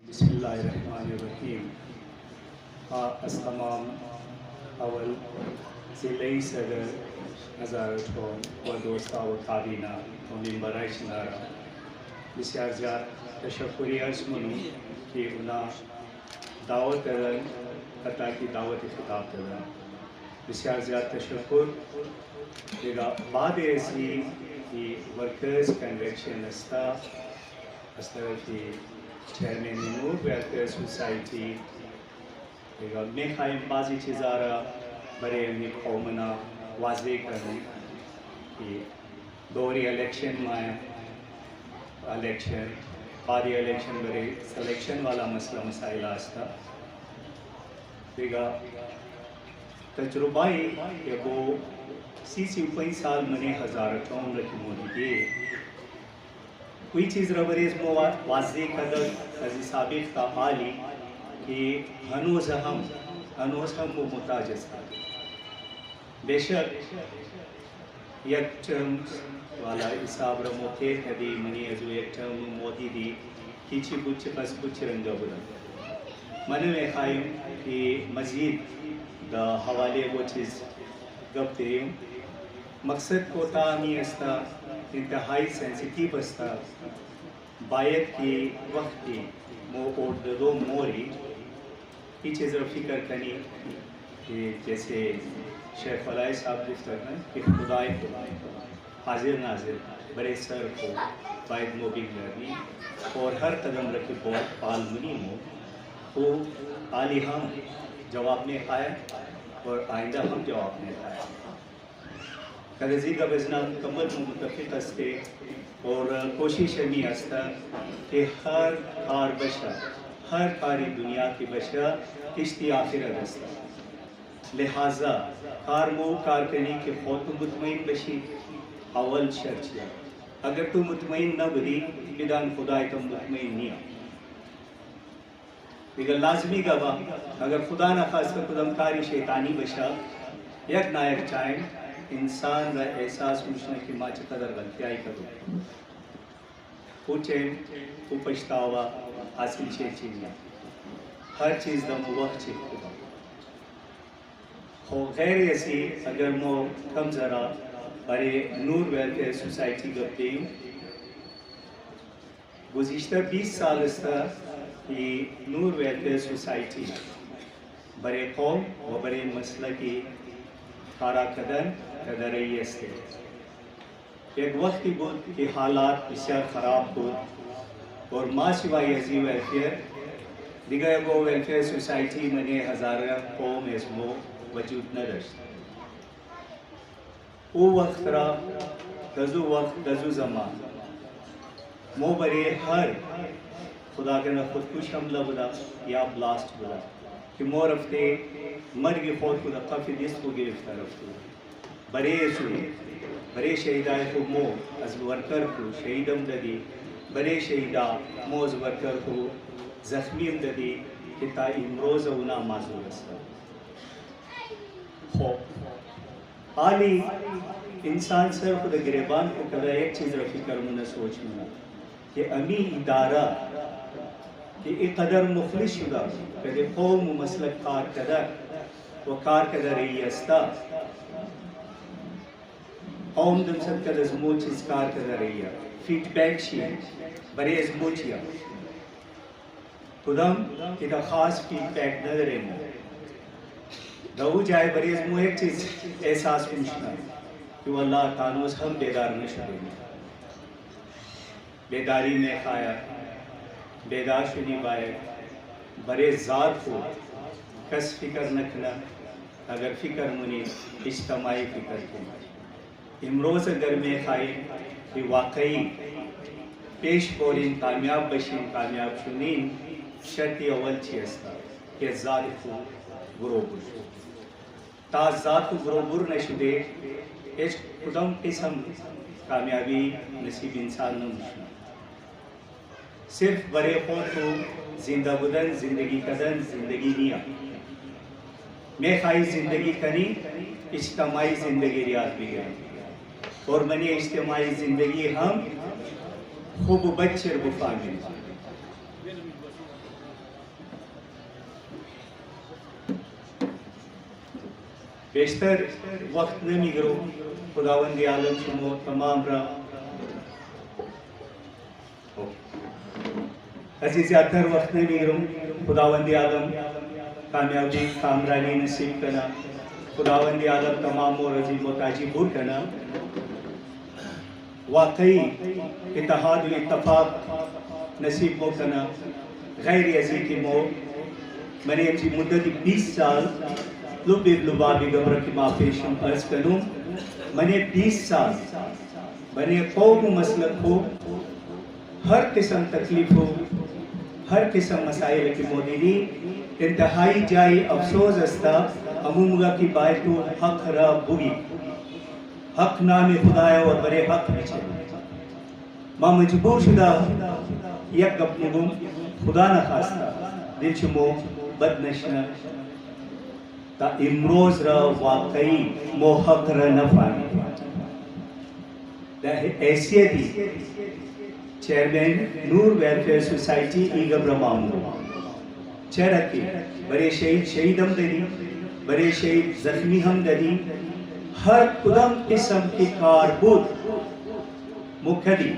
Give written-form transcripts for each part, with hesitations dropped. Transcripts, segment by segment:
بسم اللہ الرحمن الرحیم. تمام اول ضلعی صدر ہزارہ ٹاؤن و دوستہ و کابینہ و میمبرز شنارہ بسیار زیاد تشکری عرض منو کہ انہا دعوت دادن حتیٰ کی دعوت خطاب دادن بسیار زیاد تشکر. دیگا بعد ایسی کی ورکرز کنونشن استا کی چیئرمین وئلفیر سوسائٹی میں خواہیم بعضی چیزارا برے امی قومنا واضح کریں کہ دوری الیکشن میں الیکشن باری الیکشن برے سلیکشن والا مسئلہ مسائل آستا دیگا تجربائی کہ وہ سی 5 سال منے ہزارہ ٹاؤن رکھی مولی کوئی چیز ربریز مو واضح قدر از سابق کا حالی کہ ہنوز ہم وہ محتاج ہے. بے شک یک ٹرم والا حساب رمو تیر کدی منی ازو یک ٹرم موتی دی کیچی کچھ بس کچھ رنگا بدا من میں خواہیم کہ مزید دا حوالے وہ چیز گپ دیم. مقصد کو تامی استا انتہائی سینسیٹیو استا باید کی وقت کی مو دو موری کی چیز رو فکر کنی کہ جیسے شیخ علیہ صاحب گفتہ ہیں کہ خدای حاضر ناظر برے سر کو باید موبنگ لرنی اور ہر قدم رکھے بہت پال منی ہو تو آلی ہم جواب میں کھایا اور آئندہ ہم جواب میں کھایا. قدزی کا بزنا مکمل متفق استے اور کوشش ہمیں استا کہ ہر کار بشا ہر کاری دنیا کی بشا کشتی آخرت استا. لہٰذا کار مو کار کرنی کہ خود تو مطمئن بشی اول شرط ہے. اگر تو مطمئن نہ بری بدان خدای تم مطمئن نہیں آ اگر لازمی گوا اگر خدا نہ خواست خدم کاری شیطانی بشا یک نائک چاہیں انسان را احساس مجھنے کی ماں قدر غلطی آئی کرو پوچھیں تو پشتاوا حاصل چھے چیزیں ہر چیز دم وقت چھے خدا خو غیر ایسی اگر مو کم ذرا برے نور ویلفیئر سوسائٹی کرتے ہوں گزشتہ 20 سال استا یہ نور ویلفیئر سوسائٹی برے قوم و برے مسئلہ کی کارا قدر رہی استے. ایک وقت کی بود کہ حالات بسیار خراب بود اور ما سوائے ازی ویلفیئر دیگا وہ ویلفیئر سوسائٹی منی ہزارہ قوم ازمو وجود نہ داشت. او وقت را دزو زمان مو برے ہر خدا کے خودکش حملہ بدا یا بلاسٹ بدا کہ مو رفتے مرگی خود خدا کافی دیست کو گرفتہ رفتے برے شہیدائے کو مو از ورکر کو شہیدم ددی برے شہیدہ مو از ورکر کو زخمیم ددی کہ تا امروز اونا معذور استا. آلی انسان سر خود گریبان کو کدا ایک چیز رفی کرمونا سوچ منا کہ امی ادارہ کہ ایک قدر مخلص شدہ کہ قوم و مسلک کار قدر رہی استا قوم دم سب کا ازمو چیز کار قدر رہی ہے فیڈ بیک چیئے برے ازمو چیئے خودم کہ دا خاص فیڈ بیک نہ رہے مو دو جائے برے ازمو ایک چیز احساس پوچھنا کہ واللہ تانوز ہم بیدار نہ شدیں بیداری میں خوایا بیدار شنی بائے برے ذات کو کس فکر نکنا اگر فکر منی اجتماعی فکر کو امروز اگر میں خواہی کہ واقعی پیش بورین کامیاب بشین کامیاب شنین شرطی اول چیستا کہ ذات کو گروبر شو تا ذات کو گروبر نشدے ایچ خودم قسم کامیابی نصیب انسان نہ مشنا. صرف برے خود کو زندہ بدن زندگی کدن زندگی نیا میں خواہی زندگی کنی اجتماعی زندگی ریاض بھی گئی اور منی اجتماعی زندگی ہم خوب بچر بفامی بیشتر وقت نمی گرو خداوند عالم شمو تمام را عزیز زیادتر وقت نمی گرو خداوند عالم کامیابی کامرانی نصیب کنا، خداوند عالم تمام و رضی و تاجی بور کنا. واقعی اتحاد و اتفاق نصیب مو کنا. غیر ازی کی مو میں نے اچھی مدت 20 سال لبی لبابی گبر کی ماں پیشم عرض کروں. میں نے 20 سال بنے قوم و مسلک ہو، ہر قسم تکلیف ہو، ہر قسم مسائل کی موجودی انتہائی جائی افسوس استا عمومگا کی بائتو حق را بوئی حق نام خدایا اور برے حق نیچے ماں مجبور شدہ یک گپنگم خدا نہ خواستہ دل چمو بد نشنا تا امروز را واقعی مو حق را نفانی ایسیتی چیئرمین نور ویلفیئر سوسائٹی ایگب رمامو چرکی برے شہید ہم دلی برے شہید زخمی ہم دلی ہر قدم قسم کی کاربود مکھدی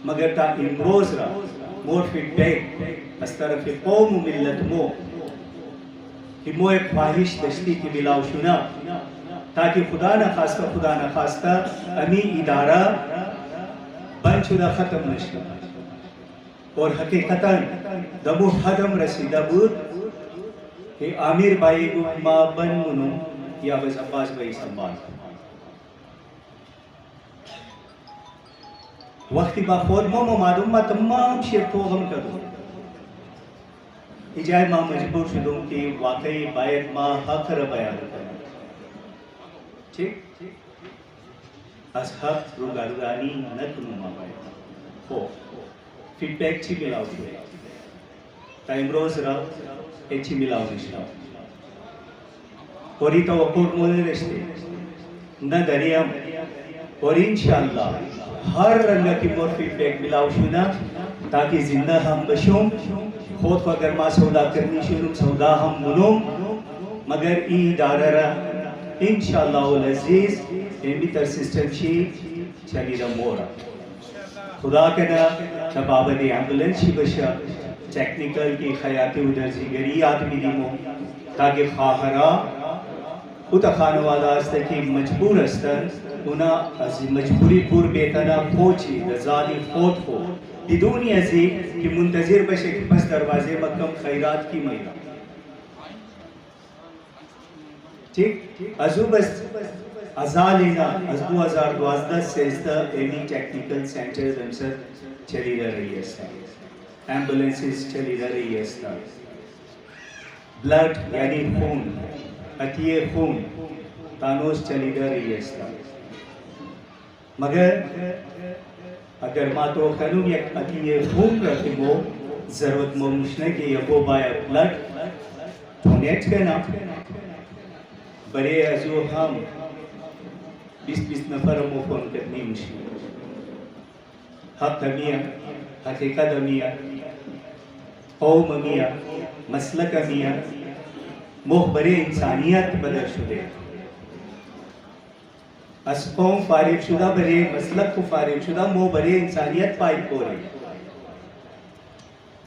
مگر تا امروز را مور فیڈ بیک اس طرف قوم و ملت مو کہ مو ایک خواہش دشتی کی ملاو شنا تاکہ خدا نہ خواستہ امی ادارہ بن شدہ ختم نشنا اور حقیقتاً دمو حدم رسیدہ بود کہ عامر بائی کو ما بن منو یا بس عباس بائی سنبھال وقتی با خود مو معلوم ما تمام شرکو غم کردو اجائے ما مجبور شدوں کہ واقعی باید ما حق را بیان کرنا ٹھیک از حق روگاردانی نکنو ما باید ہو فیڈ بیک چی ملاو شوئے تا امروز را ایچی ملاو نشتا اور ایتا وقور مونے رشتے نہ دریم اور انشاءاللہ ہر رنگا کی مور فیڈ بیک ملاو شنا تاکہ زندہ ہم بشوں خود کو اگر ما سودا کرنی شروع سودا ہم منوں مگر ای ادارہ را انشاءاللہ العزیز بہتر سسٹم چی چلی را مورا خدا کنا نبابد ایمبولنس چی بشا ٹیکنیکل کی خیاتی ادرزیگری آدمی دیمو تاکہ خواہرہ خود خانوادہ استا کی مجبور استا اونا از مجبوری پور بیتنا پوچی رضانی خود کو بدونی ازی کہ منتظر بشے کہ پس دروازے مکم خیرات کی مہینہ ٹھیک ازو بس ازالینا از 2012 سے استا ایمی ٹیکنیکل سینٹر دمسر چلی رہی ہے ایمبولنسز چلی رہی ہے بلڈ یعنی خون عطیہ خون تانوس چلی رہی ہے مگر اگر ما تو خنوم یک عطیہ خون کرتی مو ضرورت ممشنے کہ یکو بایا بلڈ ڈونیٹ کرنا برے ازو ہم 20 نفر مو فون کرنی مشکل حق ہمیں حقیقت ہمیں قوم ہمیں مسلک ہمیں مخبر انسانیت بدل شدے اس قوم فارغ شدہ برے مسلک کو فارغ شدہ مو برے انسانیت پائپ کو رہے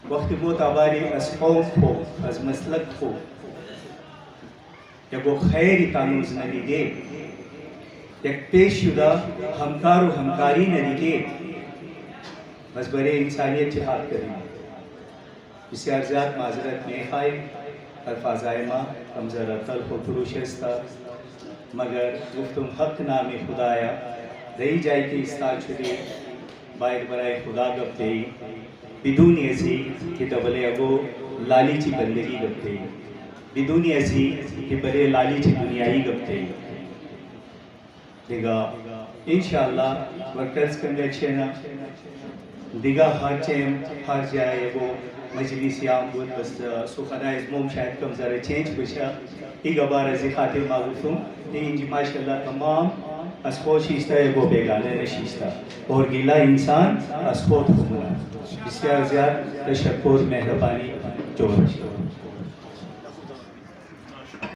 وقت بہت آباری اس قوم کو اس مسلک کو یا وہ خیر تانوز نہ دے یک پیش شدہ ہمکار و ہمکاری نہ دے بس برے انسانیت جہاد کریں بسیار زیاد معذرت میں خواہی الفاظ آئمہ ہم ذرا تلخ و پروش استا مگر گفتم حق نام خدایا رہی جائے کہ استال چھڑی باید برائے خدا گفتے ہی بدونی ایسی کہ دبلے اگو لالی چی بندگی گفتے ہی بدونی ایسی کہ برے لالی چی دنیای گفتے ہی دیگا انشاءاللہ ورکرز کنوینشن دیگا ہر چیم ہر جائے وہ مجلس یام بود بس سخنہ ازمو شاید کم ذرا چینج بشا ایک بار ازی خاطر معروفوں انجی ماشاءاللہ تمام اس خود شیشتہ ہے وہ بیگانے نشیشتہ اور گیلا انسان اس خود خمنا بسیار زیاد تشکر مہربانی جو